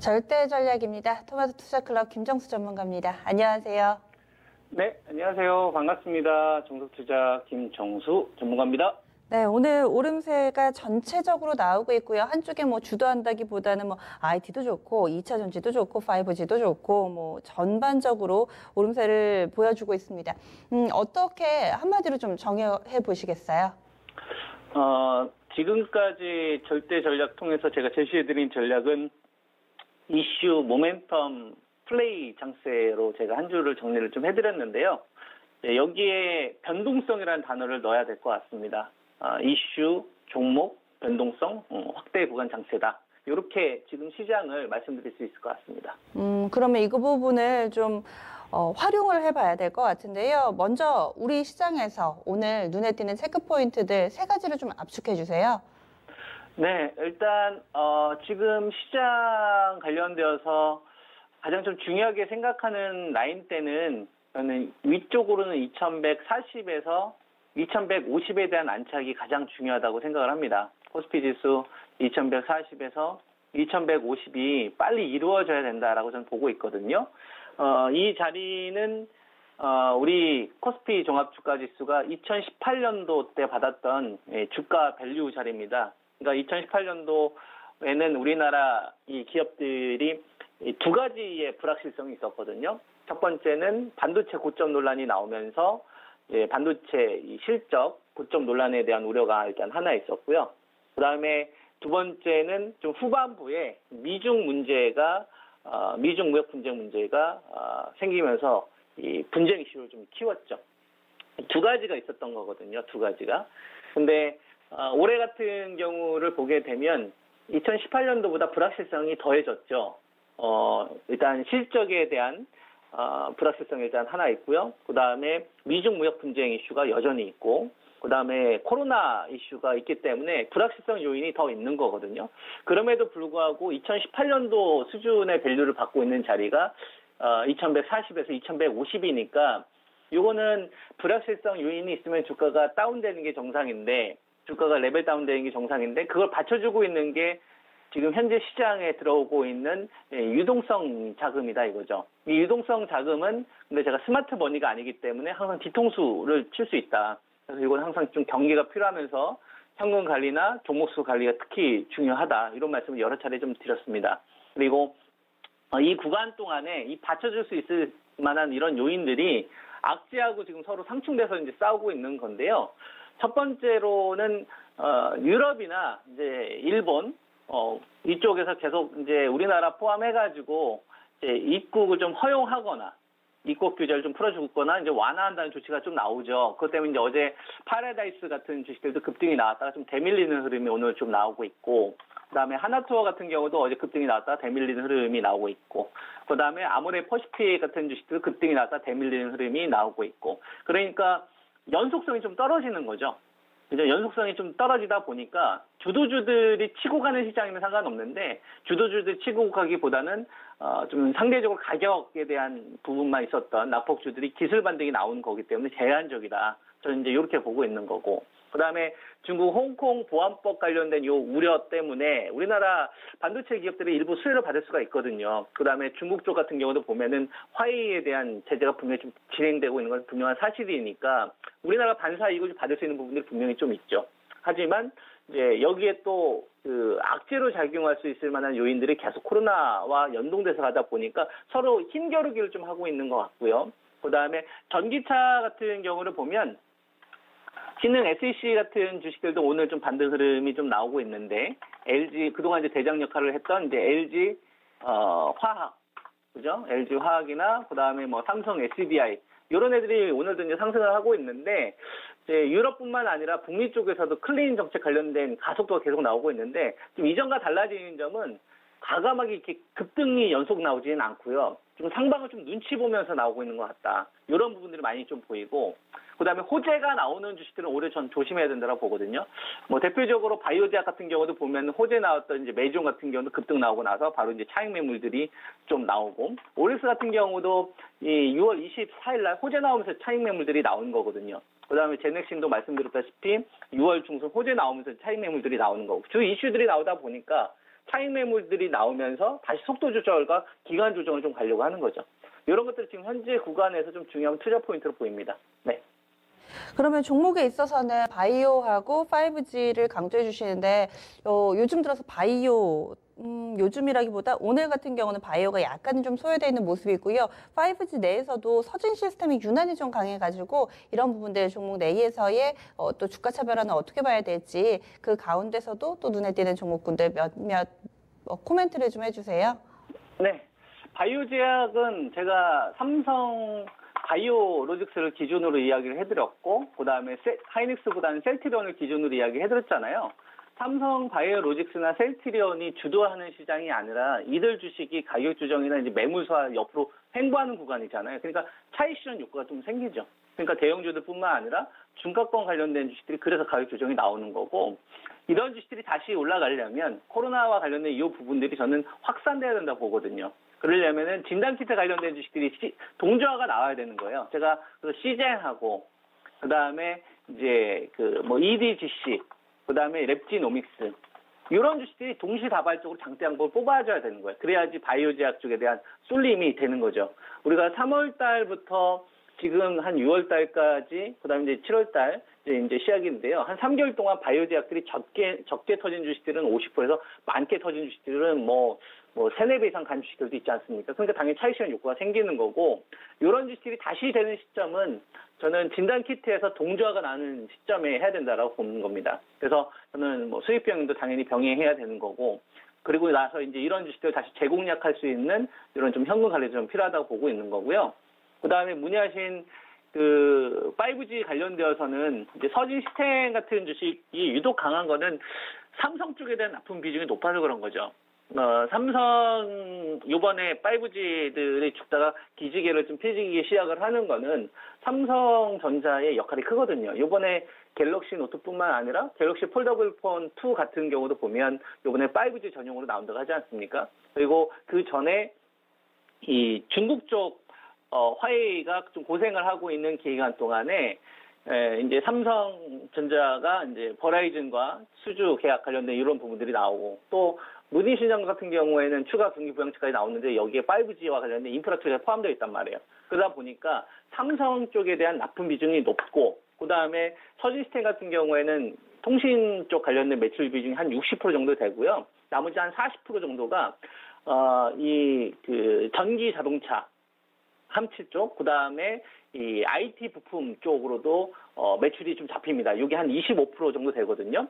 절대 전략입니다. 토마토 투자클럽 김정수 전문가입니다. 안녕하세요. 네, 안녕하세요. 반갑습니다. 정석투자 김정수 전문가입니다. 네, 오늘 오름세가 전체적으로 나오고 있고요. 한쪽에 뭐 주도한다기보다는 뭐 IT도 좋고 2차 전지도 좋고 5G도 좋고 뭐 전반적으로 오름세를 보여주고 있습니다. 어떻게 한마디로 좀 정의해 보시겠어요? 지금까지 절대 전략 통해서 제가 제시해드린 전략은 이슈, 모멘텀, 플레이 장세로 제가 한 주를 정리를 좀 해드렸는데요. 여기에 변동성이라는 단어를 넣어야 될 것 같습니다. 이슈, 종목, 변동성, 확대 구간 장세다. 이렇게 지금 시장을 말씀드릴 수 있을 것 같습니다. 그러면 이 부분을 좀 활용을 해봐야 될 것 같은데요. 먼저 우리 시장에서 오늘 눈에 띄는 체크포인트들 세 가지를 좀 압축해 주세요. 네, 일단 지금 시장 관련되어서 가장 좀 중요하게 생각하는 라인대는 저는 위쪽으로는 2140에서 2150에 대한 안착이 가장 중요하다고 생각을 합니다. 코스피 지수 2140에서 2150이 빨리 이루어져야 된다라고 저는 보고 있거든요. 이 자리는 우리 코스피 종합주가지수가 2018년도 때 받았던 주가 밸류 자리입니다. 그러니까 2018년도에는 우리나라 이 기업들이 두 가지의 불확실성이 있었거든요. 첫 번째는 반도체 고점 논란이 나오면서 반도체 실적 고점 논란에 대한 우려가 일단 하나 있었고요. 그 다음에 두 번째는 좀 후반부에 미중 무역 분쟁 문제가 생기면서 이 분쟁 이슈를 좀 키웠죠. 두 가지가 있었던 거거든요. 두 가지가. 근데 올해 같은 경우를 보게 되면 2018년도보다 불확실성이 더해졌죠. 일단 실적에 대한 불확실성이 일단 하나 있고요. 그 다음에 미중 무역 분쟁 이슈가 여전히 있고, 그 다음에 코로나 이슈가 있기 때문에 불확실성 요인이 더 있는 거거든요. 그럼에도 불구하고 2018년도 수준의 밸류를 받고 있는 자리가 2140에서 2150이니까 이거는 불확실성 요인이 있으면 주가가 다운되는 게 정상인데, 주가가 레벨 다운되는 게 정상인데, 그걸 받쳐주고 있는 게 지금 현재 시장에 들어오고 있는 유동성 자금이다 이거죠. 이 유동성 자금은 근데 제가 스마트 머니가 아니기 때문에 항상 뒤통수를 칠 수 있다. 그래서 이건 항상 좀 경계가 필요하면서 현금 관리나 종목수 관리가 특히 중요하다. 이런 말씀을 여러 차례 좀 드렸습니다. 그리고 이 구간 동안에 이 받쳐줄 수 있을 만한 이런 요인들이 악재하고 지금 서로 상충돼서 이제 싸우고 있는 건데요. 첫 번째로는 유럽이나 이제 일본 이쪽에서 계속 이제 우리나라 포함해가지고 이제 입국을 좀 허용하거나 입국 규제를 좀 풀어주거나 이제 완화한다는 조치가 좀 나오죠. 그것 때문에 이제 어제 파라다이스 같은 주식들도 급등이 나왔다가 좀 대밀리는 흐름이 오늘 좀 나오고 있고, 그다음에 하나투어 같은 경우도 어제 급등이 나왔다가 대밀리는 흐름이 나오고 있고, 그다음에 아모레 퍼시픽 같은 주식들도 급등이 나왔다가 대밀리는 흐름이 나오고 있고, 그러니까 연속성이 좀 떨어지는 거죠. 그죠? 연속성이 좀 떨어지다 보니까 주도주들이 치고 가는 시장이면 상관없는데 주도주들이 치고 가기보다는 좀 상대적으로 가격에 대한 부분만 있었던 낙폭주들이 기술 반등이 나오는 거기 때문에 제한적이다. 저는 이제 이렇게 보고 있는 거고. 그 다음에 중국 홍콩 보안법 관련된 요 우려 때문에 우리나라 반도체 기업들이 일부 수혜를 받을 수가 있거든요. 그 다음에 중국 쪽 같은 경우도 보면은 화웨이에 대한 제재가 분명히 좀 진행되고 있는 건 분명한 사실이니까 우리나라 반사 이익을 받을 수 있는 부분들이 분명히 좀 있죠. 하지만 이제 여기에 또 그 악재로 작용할 수 있을 만한 요인들이 계속 코로나와 연동돼서 가다 보니까 서로 힘겨루기를 좀 하고 있는 것 같고요. 그 다음에 전기차 같은 경우를 보면 신흥 SEC 같은 주식들도 오늘 좀 반등 흐름이 좀 나오고 있는데, LG, 그동안 이제 대장 역할을 했던 이제 LG, 화학, 그죠? LG 화학이나, 그 다음에 뭐 삼성 SDI, 이런 애들이 오늘도 이제 상승을 하고 있는데, 이제 유럽뿐만 아니라 북미 쪽에서도 클린 정책 관련된 가속도가 계속 나오고 있는데, 좀 이전과 달라지는 점은 과감하게 이렇게 급등이 연속 나오지는 않고요. 좀 상방을 좀 눈치 보면서 나오고 있는 것 같다. 이런 부분들이 많이 좀 보이고, 그 다음에 호재가 나오는 주식들은 올해 전 조심해야 된다고 보거든요. 뭐 대표적으로 바이오제약 같은 경우도 보면 호재 나왔던 이제 메이종 같은 경우도 급등 나오고 나서 바로 이제 차익 매물들이 좀 나오고, 오릭스 같은 경우도 이 6월 24일 날 호재 나오면서 차익 매물들이 나오는 거거든요. 그 다음에 제넥신도 말씀드렸다시피 6월 중순 호재 나오면서 차익 매물들이 나오는 거고, 주 이슈들이 나오다 보니까 차익 매물들이 나오면서 다시 속도 조절과 기간 조정을 좀 가려고 하는 거죠. 이런 것들이 지금 현재 구간에서 좀 중요한 투자 포인트로 보입니다. 네. 그러면 종목에 있어서는 바이오하고 5G를 강조해 주시는데 요즘 들어서 바이오 요즘이라기보다 오늘 같은 경우는 바이오가 약간은 좀 소외되어 있는 모습이 있고요. 5G 내에서도 서진 시스템이 유난히 좀 강해가지고 이런 부분들 종목 내에서의 또 주가 차별화는 어떻게 봐야 될지 그 가운데서도 또 눈에 띄는 종목군들 몇몇 코멘트를 좀 해주세요. 네. 바이오 제약은 제가 삼성 바이오로직스를 기준으로 이야기를 해드렸고, 그 다음에 하이닉스보다는 셀트리온을 기준으로 이야기해드렸잖아요. 삼성 바이오로직스나 셀트리온이 주도하는 시장이 아니라 이들 주식이 가격 조정이나 이제 매물사 옆으로 횡보하는 구간이잖아요. 그러니까 차익 실현 욕구가 좀 생기죠. 그러니까 대형주들뿐만 아니라 중가권 관련된 주식들이 그래서 가격 조정이 나오는 거고, 이런 주식들이 다시 올라가려면 코로나와 관련된 이 부분들이 저는 확산돼야 된다고 보거든요. 그러려면은 진단키트 관련된 주식들이 동조화가 나와야 되는 거예요. 제가 그 시젠하고 그다음에 이제 EDGC, 그다음에 랩지노믹스 이런 주식들이 동시다발적으로 장대 양봉을 뽑아줘야 되는 거예요. 그래야지 바이오 제약 쪽에 대한 쏠림이 되는 거죠. 우리가 3월 달부터 지금 한 6월 달까지, 그다음에 이제 7월 달 이제 시작인데요. 한 3개월 동안 바이오 제약들이 적게 터진 주식들은 50%에서 많게 터진 주식들은 뭐 3, 4배 이상 간 주식들도 있지 않습니까? 그러니까 당연히 차익 실현 욕구가 생기는 거고, 이런 주식들이 다시 되는 시점은 저는 진단키트에서 동조화가 나는 시점에 해야 된다라고 보는 겁니다. 그래서 저는 수익 병행도 당연히 병행해야 되는 거고, 그리고 나서 이제 이런 주식들을 다시 재공략할 수 있는 이런 좀 현금 관리도 좀 필요하다고 보고 있는 거고요. 그 다음에 문의하신 5G 관련되어서는 이제 서진 시스템 같은 주식이 유독 강한 거는 삼성 쪽에 대한 납품 비중이 높아서 그런 거죠. 삼성 요번에 5G들이 죽다가 기지개를 좀 펴지기 시작을 하는 거는 삼성전자의 역할이 크거든요. 요번에 갤럭시 노트뿐만 아니라 갤럭시 폴더블 폰 2 같은 경우도 보면 요번에 5G 전용으로 나온다고 하지 않습니까? 그리고 그 전에 이 중국 쪽 화웨이가 좀 고생을 하고 있는 기간 동안에 이제 삼성전자가 이제 버라이즌과 수주 계약 관련된 이런 부분들이 나오고, 또 무딘시장 같은 경우에는 추가 분기 부양책까지 나오는데 여기에 5G와 관련된 인프라 투자가 포함되어 있단 말이에요. 그러다 보니까 삼성 쪽에 대한 납품 비중이 높고, 그 다음에 서진시스템 같은 경우에는 통신 쪽 관련된 매출 비중이 한 60% 정도 되고요. 나머지 한 40% 정도가 전기 자동차 함치 쪽, 그 다음에 이 IT 부품 쪽으로도 매출이 좀 잡힙니다. 이게 한 25% 정도 되거든요.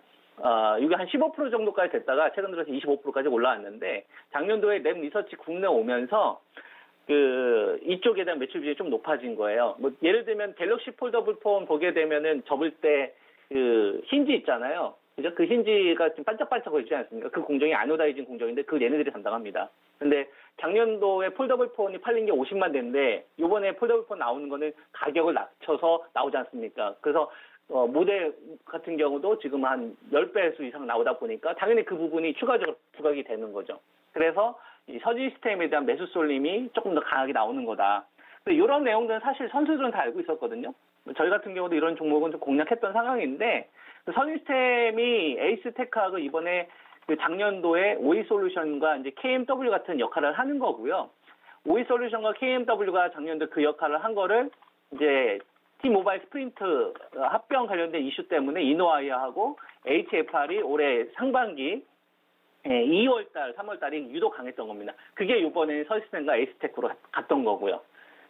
이게 한 15% 정도까지 됐다가 최근 들어서 25%까지 올라왔는데, 작년도에 랩 리서치 국내 오면서 이쪽에 대한 매출 비중이 좀 높아진 거예요. 예를 들면 갤럭시 폴더블 폰 보게 되면은 접을 때 힌지 있잖아요. 그죠? 그 힌지가 지금 반짝반짝거리지 않습니까? 그 공정이 아노다이징 공정인데 그걸 얘네들이 담당합니다. 근데 작년도에 폴더블 폰이 팔린 게 50만 대인데 요번에 폴더블 폰 나오는 거는 가격을 낮춰서 나오지 않습니까? 그래서 모델 같은 경우도 지금 한 10배수 이상 나오다 보니까 당연히 그 부분이 추가적으로 부각이 되는 거죠. 그래서 이 서진 시스템에 대한 매수 쏠림이 조금 더 강하게 나오는 거다. 근데 이런 내용들은 사실 선수들은 다 알고 있었거든요. 저희 같은 경우도 이런 종목은 좀 공략했던 상황인데, 서진 시스템이 에이스테크하고 이번에 작년도에 오이솔루션과 이제 KMW 같은 역할을 하는 거고요. 오이솔루션과 KMW가 작년도 그 역할을 한 거를 이제 T-모바일 스프린트 합병 관련된 이슈 때문에 이노아이아하고 HFR이 올해 상반기 2월달, 3월달이 유독 강했던 겁니다. 그게 이번에 서지스템과 에이스테크로 갔던 거고요.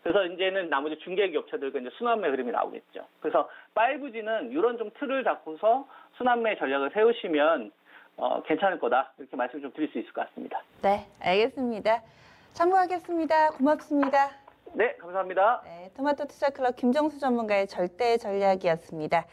그래서 이제는 나머지 중개기업체들과 이제 순환매 흐름이 나오겠죠. 그래서 5G는 이런 좀 틀을 잡고서 순환매 전략을 세우시면 괜찮을 거다. 이렇게 말씀 좀 드릴 수 있을 것 같습니다. 네, 알겠습니다. 참고하겠습니다. 고맙습니다. 네, 감사합니다. 네, 토마토 투자클럽 김정수 전문가의 절대 전략이었습니다.